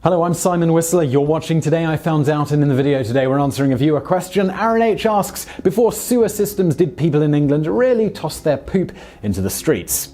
Hello, I'm Simon Whistler. You're watching Today I Found Out, and in the video today we're answering a viewer question. Aaron H asks, before sewer systems, did people in England really toss their poop into the streets?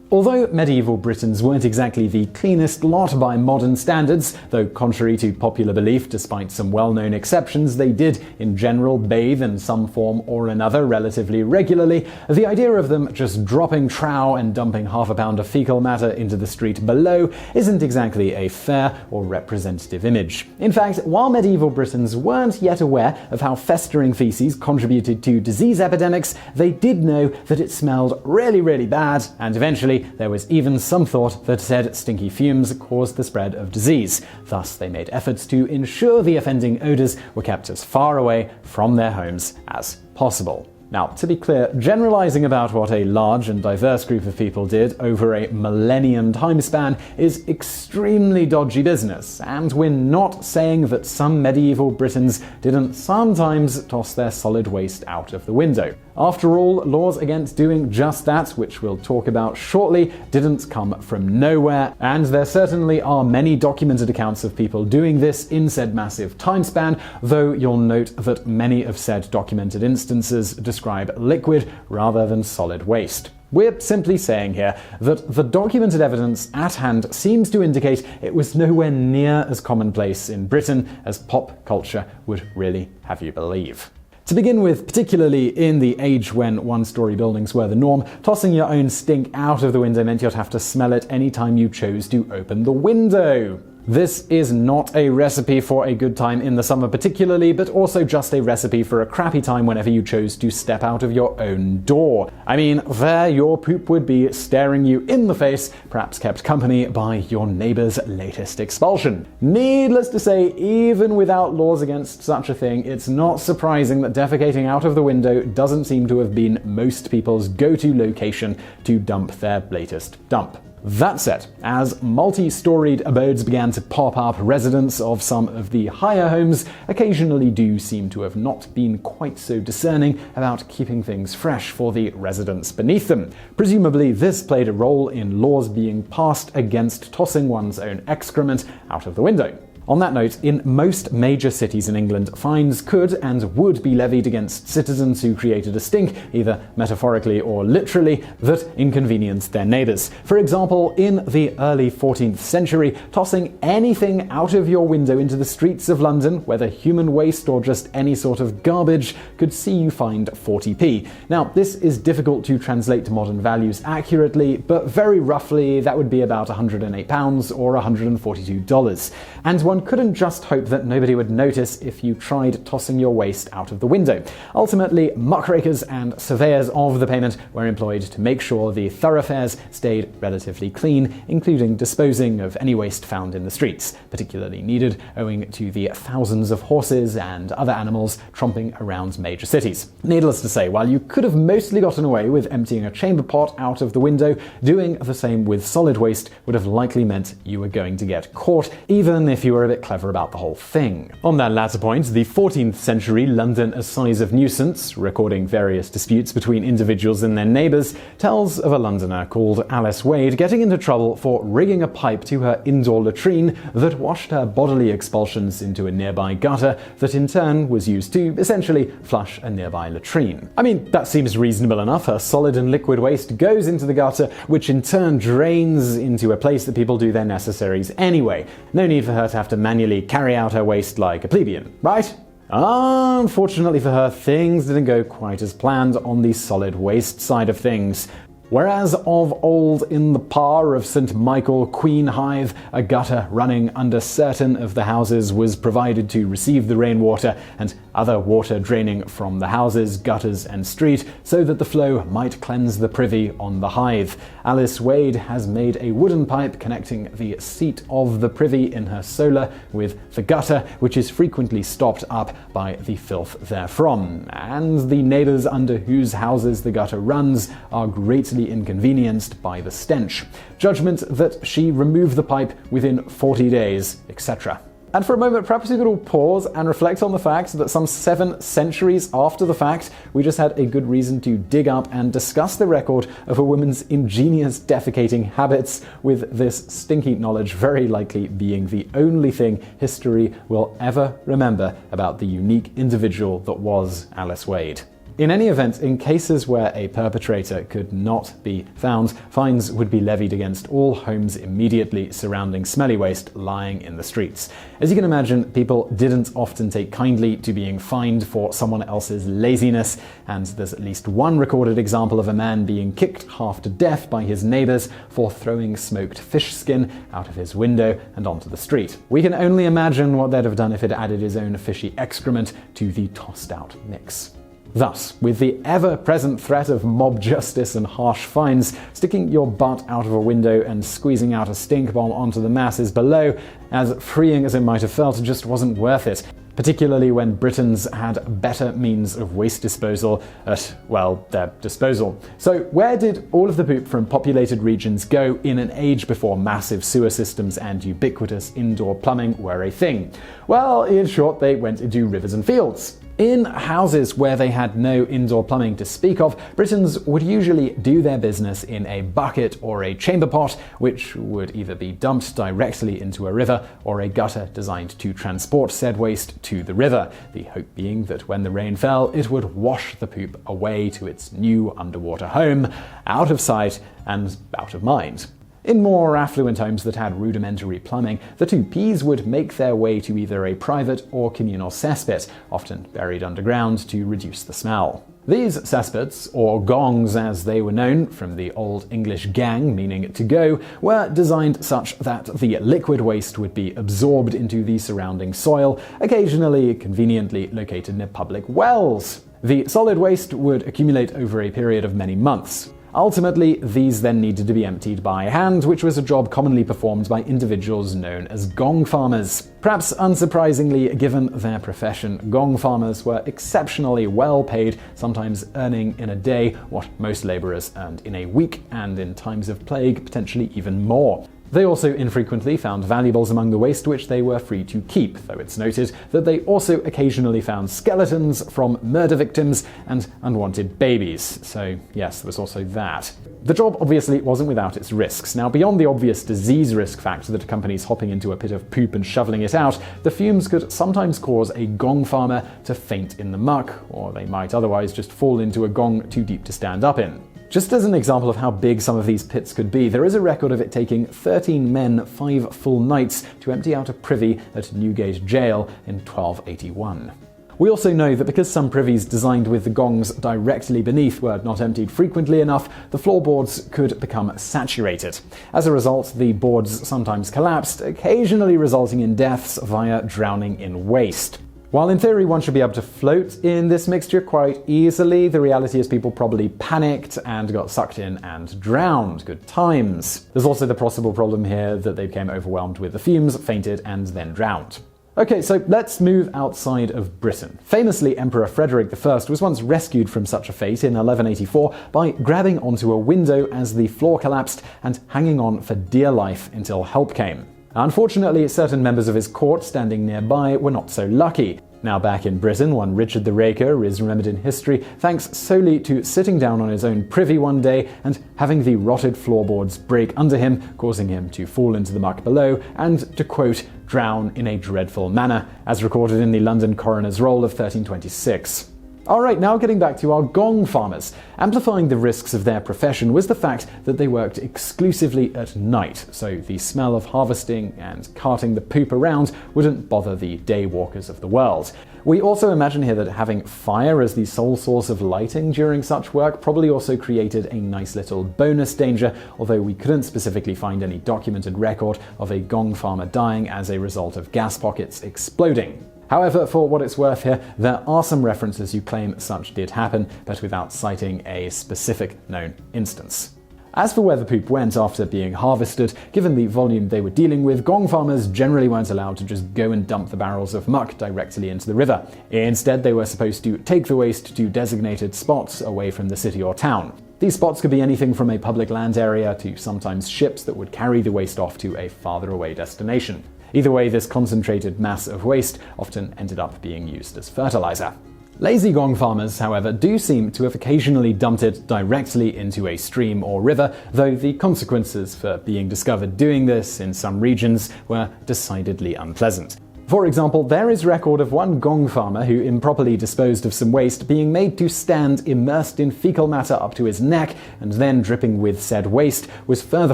Although medieval Britons weren't exactly the cleanest lot by modern standards, though contrary to popular belief, despite some well-known exceptions, they did, in general, bathe in some form or another relatively regularly, the idea of them just dropping trou and dumping half a pound of fecal matter into the street below isn't exactly a fair or representative image. In fact, while medieval Britons weren't yet aware of how festering feces contributed to disease epidemics, they did know that it smelled really, really bad, and eventually there was even some thought that said stinky fumes caused the spread of disease. Thus, they made efforts to ensure the offending odors were kept as far away from their homes as possible. Now, to be clear, generalizing about what a large and diverse group of people did over a millennium time span is extremely dodgy business, and we're not saying that some medieval Britons didn't sometimes toss their solid waste out of the window. After all, laws against doing just that, which we'll talk about shortly, didn't come from nowhere, and there certainly are many documented accounts of people doing this in said massive time span, though you'll note that many of said documented instances describe liquid rather than solid waste. We're simply saying here that the documented evidence at hand seems to indicate it was nowhere near as commonplace in Britain as pop culture would really have you believe. To begin with, particularly in the age when one-story buildings were the norm, tossing your own stink out of the window meant you'd have to smell it anytime you chose to open the window. This is not a recipe for a good time in the summer particularly, but also just a recipe for a crappy time whenever you chose to step out of your own door. I mean, there your poop would be staring you in the face, perhaps kept company by your neighbor's latest expulsion. Needless to say, even without laws against such a thing, it's not surprising that defecating out of the window doesn't seem to have been most people's go-to location to dump their latest dump. That said, as multi-storied abodes began to pop up, residents of some of the higher homes occasionally do seem to have not been quite so discerning about keeping things fresh for the residents beneath them. Presumably, this played a role in laws being passed against tossing one's own excrement out of the window. On that note, in most major cities in England, fines could and would be levied against citizens who created a stink, either metaphorically or literally, that inconvenienced their neighbours. For example, in the early 14th century, tossing anything out of your window into the streets of London, whether human waste or just any sort of garbage, could see you fined 40p. Now, this is difficult to translate to modern values accurately, but very roughly that would be about £108 or $142. And one couldn't just hope that nobody would notice if you tried tossing your waste out of the window. Ultimately, muckrakers and surveyors of the payment were employed to make sure the thoroughfares stayed relatively clean, including disposing of any waste found in the streets, particularly needed owing to the thousands of horses and other animals tromping around major cities. Needless to say, while you could have mostly gotten away with emptying a chamber pot out of the window, doing the same with solid waste would have likely meant you were going to get caught, even if you were a bit clever about the whole thing. On that latter point, the 14th century London Assize of Nuisance, recording various disputes between individuals and their neighbours, tells of a Londoner called Alice Wade getting into trouble for rigging a pipe to her indoor latrine that washed her bodily expulsions into a nearby gutter that in turn was used to essentially flush a nearby latrine. I mean, that seems reasonable enough. Her solid and liquid waste goes into the gutter, which in turn drains into a place that people do their necessaries anyway. No need for her to have to manually carry out her waste like a plebeian, right? Unfortunately for her, things didn't go quite as planned on the solid waste side of things. Whereas of old in the par of St. Michael Queen Hive, a gutter running under certain of the houses was provided to receive the rainwater and other water draining from the houses, gutters and street so that the flow might cleanse the privy on the hive. Alice Wade has made a wooden pipe connecting the seat of the privy in her solar with the gutter, which is frequently stopped up by the filth therefrom, and the neighbours under whose houses the gutter runs are greatly inconvenienced by the stench. Judgment that she remove the pipe within 40 days, etc. And for a moment, perhaps we could all pause and reflect on the fact that some 7 centuries after the fact, we just had a good reason to dig up and discuss the record of a woman's ingenious defecating habits, with this stinky knowledge very likely being the only thing history will ever remember about the unique individual that was Alice Wade. In any event, in cases where a perpetrator could not be found, fines would be levied against all homes immediately surrounding smelly waste lying in the streets. As you can imagine, people didn't often take kindly to being fined for someone else's laziness, and there's at least one recorded example of a man being kicked half to death by his neighbors for throwing smoked fish skin out of his window and onto the street. We can only imagine what they'd have done if he'd added his own fishy excrement to the tossed-out mix. Thus, with the ever-present threat of mob justice and harsh fines, sticking your butt out of a window and squeezing out a stink bomb onto the masses below, as freeing as it might have felt, just wasn't worth it. Particularly when Britons had better means of waste disposal at, well, their disposal. So where did all of the poop from populated regions go in an age before massive sewer systems and ubiquitous indoor plumbing were a thing? Well, in short, they went into rivers and fields. In houses where they had no indoor plumbing to speak of, Britons would usually do their business in a bucket or a chamber pot, which would either be dumped directly into a river or a gutter designed to transport said waste to the river, the hope being that when the rain fell, it would wash the poop away to its new underwater home, out of sight and out of mind. In more affluent homes that had rudimentary plumbing, the 2Ps would make their way to either a private or communal cesspit, often buried underground to reduce the smell. These cesspits, or gongs as they were known, from the Old English gang meaning to go, were designed such that the liquid waste would be absorbed into the surrounding soil, occasionally conveniently located near public wells. The solid waste would accumulate over a period of many months. Ultimately, these then needed to be emptied by hand, which was a job commonly performed by individuals known as gong farmers. Perhaps unsurprisingly, given their profession, gong farmers were exceptionally well paid, sometimes earning in a day what most laborers earned in a week, and in times of plague, potentially even more. They also infrequently found valuables among the waste which they were free to keep, though it's noted that they also occasionally found skeletons from murder victims and unwanted babies. So yes, there was also that. The job obviously wasn't without its risks. Now, beyond the obvious disease risk factor that accompanies hopping into a pit of poop and shoveling it out, the fumes could sometimes cause a gong farmer to faint in the muck, or they might otherwise just fall into a gong too deep to stand up in. Just as an example of how big some of these pits could be, there is a record of it taking 13 men 5 full nights to empty out a privy at Newgate Jail in 1281. We also know that because some privies designed with the gongs directly beneath were not emptied frequently enough, the floorboards could become saturated. As a result, the boards sometimes collapsed, occasionally resulting in deaths via drowning in waste. While in theory one should be able to float in this mixture quite easily, the reality is people probably panicked and got sucked in and drowned. Good times. There's also the possible problem here that they became overwhelmed with the fumes, fainted, and then drowned. Okay, so let's move outside of Britain. Famously, Emperor Frederick I was once rescued from such a fate in 1184 by grabbing onto a window as the floor collapsed and hanging on for dear life until help came. Unfortunately, certain members of his court standing nearby were not so lucky. Now back in Britain, one Richard the Raker is remembered in history thanks solely to sitting down on his own privy one day and having the rotted floorboards break under him, causing him to fall into the muck below and, to quote, drown in a dreadful manner, as recorded in the London Coroner's Roll of 1326. Alright, now getting back to our gong farmers. Amplifying the risks of their profession was the fact that they worked exclusively at night, so the smell of harvesting and carting the poop around wouldn't bother the day walkers of the world. We also imagine here that having fire as the sole source of lighting during such work probably also created a nice little bonus danger, although we couldn't specifically find any documented record of a gong farmer dying as a result of gas pockets exploding. However, for what it's worth here, there are some references who claim such did happen, but without citing a specific known instance. As for where the poop went after being harvested, given the volume they were dealing with, gong farmers generally weren't allowed to just go and dump the barrels of muck directly into the river. Instead, they were supposed to take the waste to designated spots away from the city or town. These spots could be anything from a public land area to sometimes ships that would carry the waste off to a farther away destination. Either way, this concentrated mass of waste often ended up being used as fertilizer. Lazy gong farmers, however, do seem to have occasionally dumped it directly into a stream or river, though the consequences for being discovered doing this in some regions were decidedly unpleasant. For example, there is record of one gong farmer who improperly disposed of some waste being made to stand immersed in fecal matter up to his neck and then dripping with said waste was further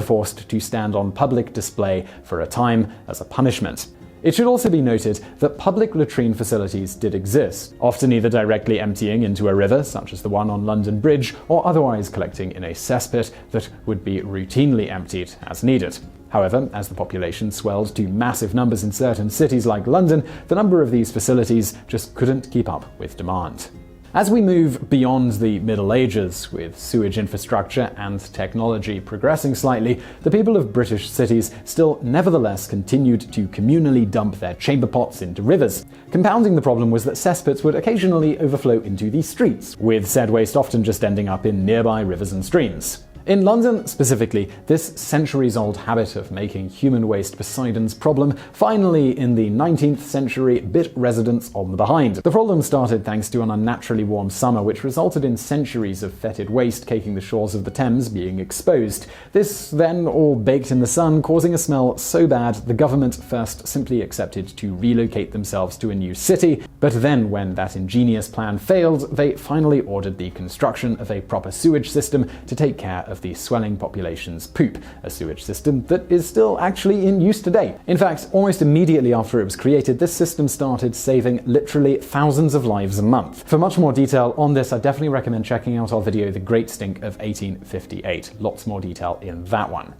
forced to stand on public display for a time as a punishment. It should also be noted that public latrine facilities did exist, often either directly emptying into a river, such as the one on London Bridge, or otherwise collecting in a cesspit that would be routinely emptied as needed. However, as the population swelled to massive numbers in certain cities like London, the number of these facilities just couldn't keep up with demand. As we move beyond the Middle Ages, with sewage infrastructure and technology progressing slightly, the people of British cities still nevertheless continued to communally dump their chamber pots into rivers. Compounding the problem was that cesspits would occasionally overflow into the streets, with said waste often just ending up in nearby rivers and streams. In London, specifically, this centuries-old habit of making human waste Poseidon's problem finally, in the 19th century, bit residents on the behind. The problem started thanks to an unnaturally warm summer, which resulted in centuries of fetid waste caking the shores of the Thames being exposed. This then all baked in the sun, causing a smell so bad the government first simply accepted to relocate themselves to a new city, but then when that ingenious plan failed, they finally ordered the construction of a proper sewage system to take care of the swelling population's poop, a sewage system that is still actually in use today. In fact, almost immediately after it was created, this system started saving literally thousands of lives a month. For much more detail on this, I definitely recommend checking out our video, The Great Stink of 1858. Lots more detail in that one.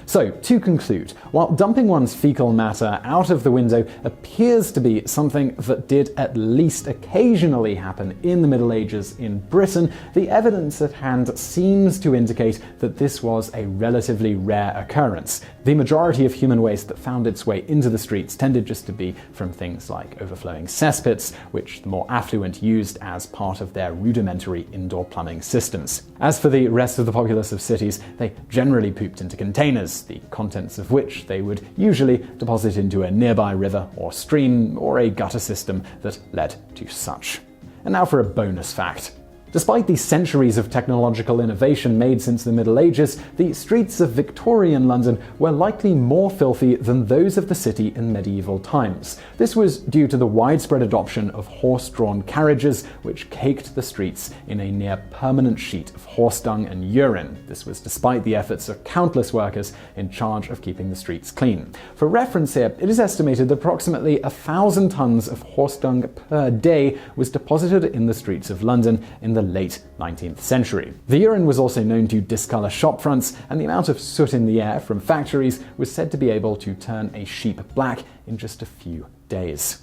So, to conclude, while dumping one's fecal matter out of the window appears to be something that did at least occasionally happen in the Middle Ages in Britain, the evidence at hand seems to indicate that this was a relatively rare occurrence. The majority of human waste that found its way into the streets tended just to be from things like overflowing cesspits, which the more affluent used as part of their rudimentary indoor plumbing systems. As for the rest of the populace of cities, they generally pooped into containers, the contents of which they would usually deposit into a nearby river or stream or a gutter system that led to such. And now for a bonus fact. Despite the centuries of technological innovation made since the Middle Ages, the streets of Victorian London were likely more filthy than those of the city in medieval times. This was due to the widespread adoption of horse-drawn carriages, which caked the streets in a near-permanent sheet of horse dung and urine. This was despite the efforts of countless workers in charge of keeping the streets clean. For reference here, it is estimated that approximately 1,000 tons of horse dung per day was deposited in the streets of London in the late 19th century. The urine was also known to discolor shop fronts, and the amount of soot in the air from factories was said to be able to turn a sheep black in just a few days.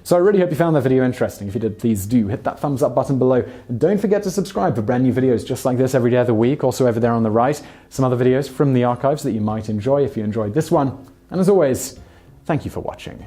So I really hope you found that video interesting. If you did, please do hit that thumbs up button below. And don't forget to subscribe for brand new videos just like this every day of the week. Also over there on the right, some other videos from the archives that you might enjoy if you enjoyed this one. And as always, thank you for watching.